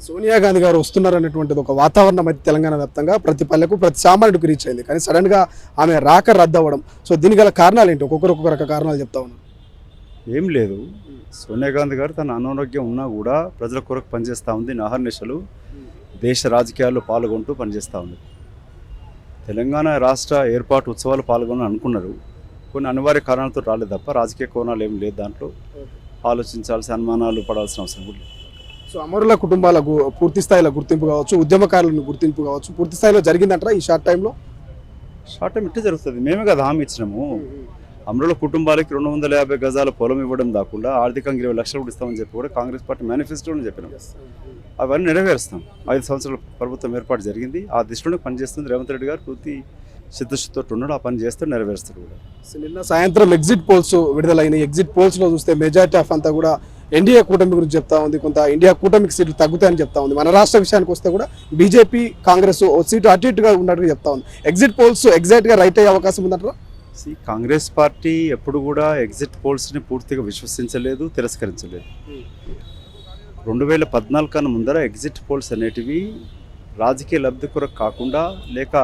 సోనియా గాంధీ గారు వస్తున్నారనేటువంటిది ఒక వాతావరణం అయితే తెలంగాణ వ్యాప్తంగా ప్రతి పల్లెకు ప్రతి సామాన్యుడికి రీచ్ అయింది. కానీ సడన్గా ఆమె రాక రద్దు అవ్వడం, సో దీనికి గల కారణాలు ఏంటి? ఒక్కొక్క రక కారణాలు చెప్తా ఉన్నారు. ఏం లేదు, సోనియా గాంధీ గారు తన అనారోగ్యం ఉన్నా కూడా ప్రజల కొరకు పనిచేస్తూ ఉంది. అహర్నిశలు దేశ రాజకీయాల్లో పాల్గొంటూ పనిచేస్తూ ఉంది. తెలంగాణ రాష్ట్ర ఏర్పాటు ఉత్సవాలు పాల్గొని అనుకున్నారు. కొన్ని అనివార్య కారణాలతో రాలేదు తప్ప రాజకీయ కోణాలు ఏం లేదు. దాంట్లో ఆలోచించాల్సిన అనుమానాలు పడాల్సిన అవసరం కూడా లేదు. సో అమరుల కుటుంబాల పూర్తి స్థాయిలో గుర్తింపు కావచ్చు, ఉద్యమకారులను గుర్తింపు కావచ్చు, పూర్తి స్థాయిలో జరిగిందంటారా ఈ షార్ట్ టైంలో? షార్ట్ టైం ఇట్టే జరుగుతుంది. మేమే కదా హామీ ఇచ్చినాము. అమరుల కుటుంబాలకి 250 గజాల పొలం ఇవ్వడం కాకుండా ఆర్థికంగా 20 లక్షలు కూడా ఇస్తామని చెప్పి కూడా కాంగ్రెస్ పార్టీ మేనిఫెస్టోని చెప్పినాం. అవన్నీ నెరవేరుస్తాం. 5 సంవత్సరాల ప్రభుత్వం ఏర్పాటు జరిగింది. ఆ దృష్టిలోనే పనిచేస్తుంది రేవంత్ రెడ్డి గారు. పూర్తి చిత్తశుద్ధితో ఉన్నాడు. ఆ పని చేస్తే నెరవేరుస్తాడు కూడా. నిన్న సాయంత్రం ఎగ్జిట్ పోల్స్ విడుదలైన ఎగ్జిట్ పోల్స్లో చూస్తే మెజారిటీ ఆఫ్ అంతా కూడా ఎన్డీఏ కూటమి గురించి చెప్తా ఉంది. కొంత ఇండియా కూటమికి సీట్లు తగ్గుతాయని చెప్తా ఉంది. మన రాష్ట్ర విషయానికి వస్తే కూడా బీజేపీ కాంగ్రెస్ ఓ సీటు అటు ఇటుగా ఉన్నట్టుగా చెప్తా ఉంది. ఎగ్జిట్ పోల్స్ ఎగ్జాక్ట్గా రైట్ అయ్యే అవకాశం ఉందంటారా? కాంగ్రెస్ పార్టీ ఎప్పుడు కూడా ఎగ్జిట్ పోల్స్ని పూర్తిగా విశ్వసించలేదు, తిరస్కరించలేదు. 2014 కన్నా ముందర ఎగ్జిట్ పోల్స్ అనేటివి రాజకీయ లబ్ధి కొరకు కాకుండా, లేక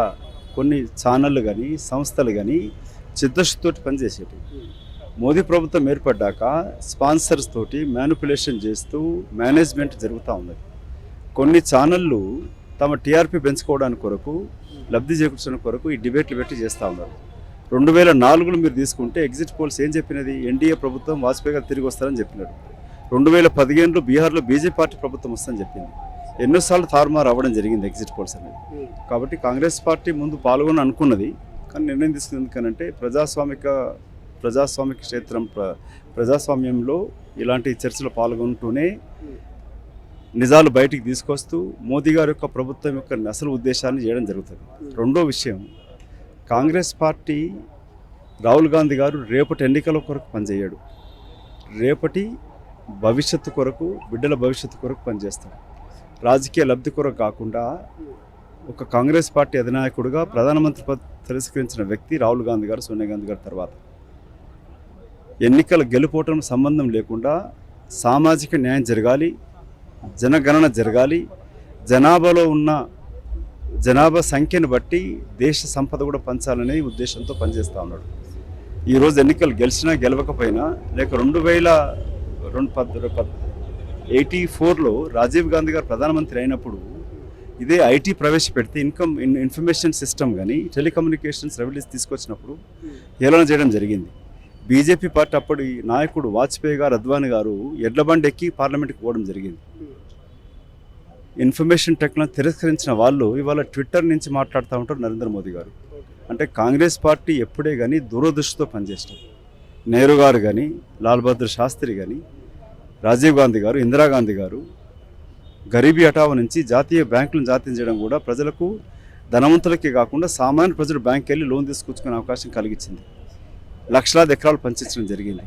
కొన్ని ఛానళ్ళు కానీ సంస్థలు కానీ చిత్తశుద్ధితోటి పనిచేసేటివి. మోదీ ప్రభుత్వం ఏర్పడ్డాక స్పాన్సర్స్ తోటి మ్యానిపులేషన్ చేస్తూ మేనేజ్మెంట్ జరుగుతూ ఉన్నది. కొన్ని ఛానళ్ళు తమ టీఆర్పీ పెంచుకోవడానికి కొరకు, లబ్ధి చేకూర్చడానికి కొరకు ఈ డిబేట్లు పెట్టి చేస్తూ ఉన్నారు. 2004లో మీరు తీసుకుంటే ఎగ్జిట్ పోల్స్ ఏం చెప్పినది? ఎన్డీఏ ప్రభుత్వం వాజ్పేయి గారు తిరిగి వస్తారని చెప్పినారు. 2015లో బీహార్లో బీజేపీ పార్టీ ప్రభుత్వం వస్తుందని చెప్పింది. ఎన్నోసార్లు తారుమారు అవ్వడం జరిగింది ఎగ్జిట్ పోల్స్ అనేది. కాబట్టి కాంగ్రెస్ పార్టీ ముందు పాల్గొని అనుకున్నది, కానీ నిర్ణయం తీసుకుంది. ఎందుకనంటే ప్రజాస్వామిక క్షేత్రం, ప్రజాస్వామ్యంలో ఇలాంటి చర్చలు పాల్గొంటూనే నిజాలు బయటికి తీసుకొస్తూ మోదీ గారి యొక్క ప్రభుత్వం యొక్క అసలు ఉద్దేశాన్ని చేయడం జరుగుతుంది. రెండో విషయం, కాంగ్రెస్ పార్టీ రాహుల్ గాంధీ గారు రేపటి ఎన్నికల కొరకు పనిచేయడు. రేపటి భవిష్యత్తు కొరకు, బిడ్డల భవిష్యత్తు కొరకు పనిచేస్తాడు. రాజకీయ లబ్ధి కొరకు కాకుండా ఒక కాంగ్రెస్ పార్టీ అధినాయకుడిగా ప్రధానమంత్రి పదవి తిరస్కరించిన వ్యక్తి రాహుల్ గాంధీ గారు, సోనియా గాంధీ గారి తర్వాత. ఎన్నికల గెలుపోవటం సంబంధం లేకుండా సామాజిక న్యాయం జరగాలి, జనగణన జరగాలి, జనాభాలో ఉన్న జనాభా సంఖ్యను బట్టి దేశ సంపద కూడా పంచాలనే ఉద్దేశంతో పనిచేస్తూ ఉన్నాడు. ఈరోజు ఎన్నికలు గెలిచినా గెలవకపోయినా, లేక 1984లో రాజీవ్ గాంధీ గారు ప్రధానమంత్రి అయినప్పుడు ఇదే ఐటీ ప్రవేశపెడితే ఇన్ఫర్మేషన్ సిస్టమ్ కానీ టెలికమ్యూనికేషన్స్ రెవల్యూషన్ తీసుకొచ్చినప్పుడు హేళన చేయడం జరిగింది. బీజేపీ పార్టీ అప్పటి నాయకుడు వాజ్పేయి గారు, అద్వానీ గారు ఎడ్లబండి ఎక్కి పార్లమెంట్కి పోవడం జరిగింది. ఇన్ఫర్మేషన్ టెక్నాలజీ తిరస్కరించిన వాళ్ళు ఇవాళ ట్విట్టర్ నుంచి మాట్లాడుతూ ఉంటారు నరేంద్ర మోదీ గారు. అంటే కాంగ్రెస్ పార్టీ ఎప్పుడే కానీ దూరదృష్టితో పనిచేస్తారు. నెహ్రూ గారు కానీ, లాల్ బహదూర్ శాస్త్రి కానీ, రాజీవ్ గాంధీ గారు, ఇందిరాగాంధీ గారు గరీబీ హఠావో నుంచి జాతీయ బ్యాంకులను జాతీయం చేయడం కూడా ప్రజలకు, ధనవంతులకే కాకుండా సామాన్య ప్రజలు బ్యాంక్కి వెళ్ళి లోన్ తీసుకొచ్చుకునే అవకాశం కలిగించింది. లక్షలాది ఎకరాలు పంచించడం జరిగింది.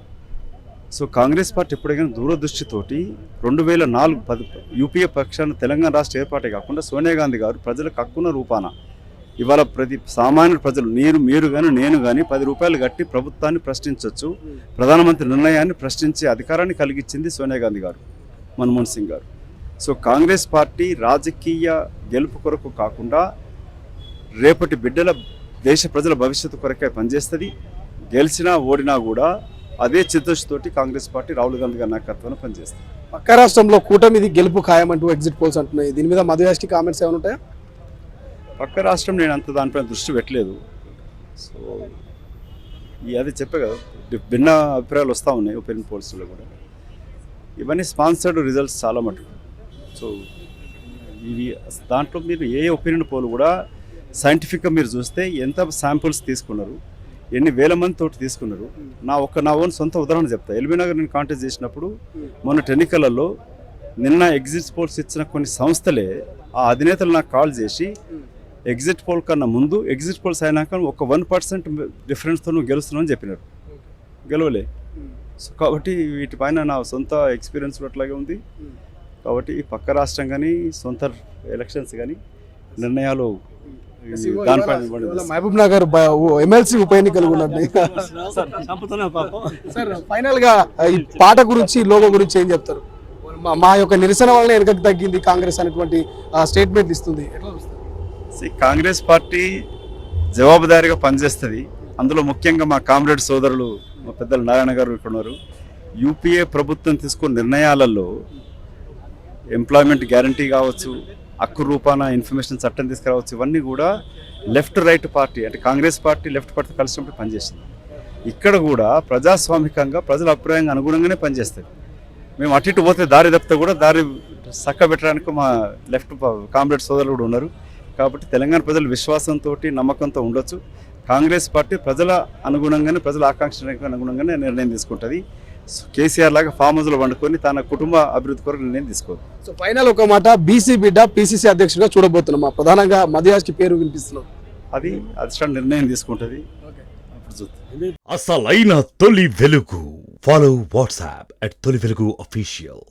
సో కాంగ్రెస్ పార్టీ ఎప్పుడైనా దూరదృష్టితోటి 2004 యూపీఏ పక్షాన తెలంగాణ రాష్ట్ర ఏర్పాటే కాకుండా సోనియా గాంధీ గారు ప్రజలకు హక్కున్న రూపాన ఇవాళ ప్రతి సామాన్య ప్రజలు, మీరు కానీ నేను కానీ 10 రూపాయలు కట్టి ప్రభుత్వాన్ని ప్రశ్నించవచ్చు, ప్రధానమంత్రి నిర్ణయాన్ని ప్రశ్నించే అధికారాన్ని కలిగించింది సోనియా గాంధీ గారు, మన్మోహన్ సింగ్ గారు. సో కాంగ్రెస్ పార్టీ రాజకీయ గెలుపు కొరకు కాకుండా రేపటి బిడ్డల, దేశ ప్రజల భవిష్యత్తు కొరకే పనిచేస్తుంది. గెలిచినా ఓడినా కూడా అదే చిత్తశుద్ధితోటి కాంగ్రెస్ పార్టీ రాహుల్ గాంధీ గారి నాయకత్వాన్ని పనిచేస్తుంది. పక్క రాష్ట్రంలో కూటమిది గెలుపు ఖాయమంటూ ఎగ్జిట్ పోల్స్ అంటున్నాయి. దీని మీద మధుయాష్కి కామెంట్స్ ఏమైనా ఉంటాయా? పక్క రాష్ట్రం నేను అంత దానిపైన దృష్టి పెట్టలేదు. సో అది చెప్పే కదా, భిన్న అభిప్రాయాలు వస్తూ ఉన్నాయి ఒపీనియన్ పోల్స్లో కూడా. ఇవన్నీ స్పాన్సర్డ్ రిజల్ట్స్ చాలా మటుకు. సో ఇవి దాంట్లో మీరు ఏ ఒపీనియన్ పోల్ కూడా సైంటిఫిక్గా మీరు చూస్తే ఎంత శాంపుల్స్ తీసుకున్నారు, ఎన్ని వేల మంది తోటి తీసుకున్నారు. నా ఓన్ సొంత ఉదాహరణ చెప్తా. ఎల్బీనగర్ నేను కాంటాక్ట్ చేసినప్పుడు మొన్నటి ఎన్నికలలో నిన్న ఎగ్జిట్ పోల్స్ ఇచ్చిన కొన్ని సంస్థలే ఆ అధినేతలు నాకు కాల్ చేసి ఎగ్జిట్ పోల్ కన్నా ముందు, ఎగ్జిట్ పోల్స్ అయినాక ఒక 1% డిఫరెన్స్తో నువ్వు గెలుస్తున్నావు అని చెప్పినారు. గెలవలే. సో కాబట్టి వీటిపైన నా సొంత ఎక్స్పీరియన్స్ అట్లాగే ఉంది. కాబట్టి పక్క రాష్ట్రం కానీ, సొంత ఎలక్షన్స్ కానీ నిర్ణయాలు మహబూబ్ నగర్ ఎమ్మెల్సీ ఉప ఎన్నికలు ఉన్నాయి. ఫైనల్ గా ఈ పాట గురించి, లోగో గురించి ఏం చెప్తారు? మా యొక్క నిరసన వలన వెనకకు తగ్గింది కాంగ్రెస్ అనేటువంటి స్టేట్మెంట్ ఇస్తుంది. ఎట్లా చూస్తారు? కాంగ్రెస్ పార్టీ జవాబుదారీగా పనిచేస్తుంది. అందులో ముఖ్యంగా మా కామ్రేడ్ సోదరులు మా పెద్దలు నారాయణ గారు ఇక్కడ ఉన్నారు. యూపీఏ ప్రభుత్వం తీసుకున్న నిర్ణయాలలో ఎంప్లాయ్మెంట్ గ్యారంటీ కావచ్చు, హక్కు రూపాన ఇన్ఫర్మేషన్ చట్టం తీసుకురావచ్చు, ఇవన్నీ కూడా లెఫ్ట్ రైట్ పార్టీ అంటే కాంగ్రెస్ పార్టీ లెఫ్ట్ పార్టీ కలిసినప్పుడు పనిచేసింది. ఇక్కడ కూడా ప్రజాస్వామికంగా ప్రజల అభిప్రాయంగా అనుగుణంగానే పనిచేస్తుంది. మేము అటు ఇటు పోతే దారి తప్పితే కూడా దారి చక్క పెట్టడానికి మా లెఫ్ట్ కామ్రేడ్ సోదరులు కూడా ఉన్నారు. కాబట్టి తెలంగాణ ప్రజలు విశ్వాసంతో నమ్మకంతో ఉండొచ్చు. కాంగ్రెస్ పార్టీ ప్రజల అనుగుణంగానే ప్రజల ఆకాంక్షలకు అనుగుణంగానే నిర్ణయం తీసుకుంటుంది. కేసీఆర్ లాగా ఫామ్ హౌస్లో వండుకొని తన కుటుంబ అభివృద్ధి కొరకు నిర్ణయం తీసుకోదు. సో ఫైనల్ ఒక మాట, బీసీ బిడ్డ పిసిసి అధ్యక్షుడిగా చూడబోతున్నాం. ప్రధానంగా మధ్యాజ్కి పేరు వినిపిస్తున్నాం. అది అధిష్టానం నిర్ణయం తీసుకుంటుంది. అప్పుడు చూద్దాం. అసలైన తొలి వెలుగు. ఫాలో వాట్సాప్ @తొలి వెలుగు official.